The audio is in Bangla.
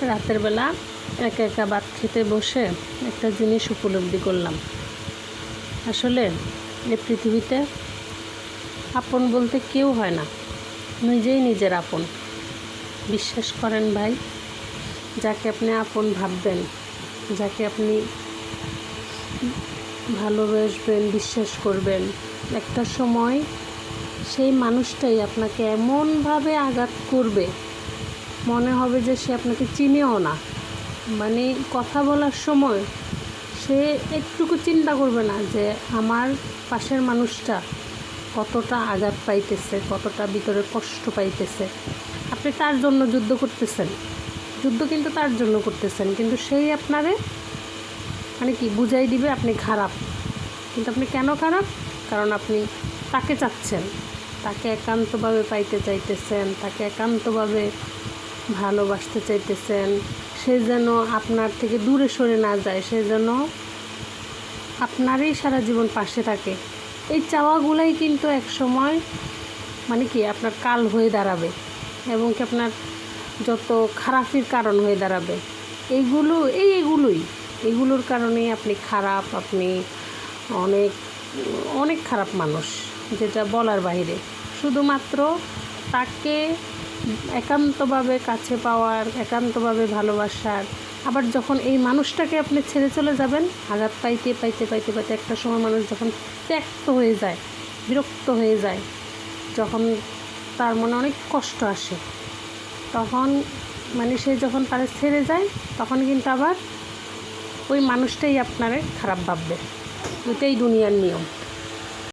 রাতের বেলা একা একা ভাত খেতে বসে একটা জিনিস উপলব্ধি করলাম। আসলে এই পৃথিবীতে আপন বলতে কেউ হয় না, নিজেই নিজের আপন। বিশ্বাস করেন ভাই, যাকে আপনি আপন ভাববেন, যাকে আপনি ভালোবাসবেন, বিশ্বাস করবেন, একটা সময় সেই মানুষটাই আপনাকে এমনভাবে আঘাত করবে, মনে হবে যে সে আপনাকে চিনেও না। মানে কথা বলার সময় সে একটুকু চিন্তা করবে না যে আমার পাশের মানুষটা কতটা আঘাত পাইতেছে, কতটা ভিতরে কষ্ট পাইতেছে। আপনি তার জন্য যুদ্ধ করতেছেন, যুদ্ধ কিন্তু তার জন্য করতেছেন, কিন্তু সেই আপনারে মানে কি বুঝাই দিবে আপনি খারাপ। কিন্তু আপনি কেন খারাপ? কারণ আপনি তাকে চাচ্ছেন, তাকে একান্তভাবে পাইতে চাইতেছেন, তাকে একান্তভাবে ভালোবাসতে চাইতেছেন। সে যেন আপনার থেকে দূরে সরে না যায়, সে যেন আপনারই সারা জীবন পাশে থাকে। এই চাওয়াগুলাই কিন্তু এক সময় মানে কি আপনার কাল হয়ে দাঁড়াবে এবং কি আপনার যত খারাপের কারণ হয়ে দাঁড়াবে। এগুলোর কারণেই আপনি খারাপ, আপনি অনেক অনেক খারাপ মানুষ, যেটা বলার বাইরে। শুধুমাত্র তাকে একান্তভাবে কাছে পাওয়ার, একান্তভাবে ভালোবাসার, আবার যখন এই মানুষটাকে আপনি ছেড়ে চলে যাবেন, আঘাত পাইতে পাইতে পাইতে পাইতে একটা সময় মানুষ যখন ত্যক্ত হয়ে যায়, বিরক্ত হয়ে যায়, যখন তার মনে অনেক কষ্ট আসে, তখন মানে সে যখন তারে ছেড়ে যায়, তখন কিন্তু আবার ওই মানুষটাই আপনারে খারাপ ভাববে। এটাই দুনিয়ার নিয়ম।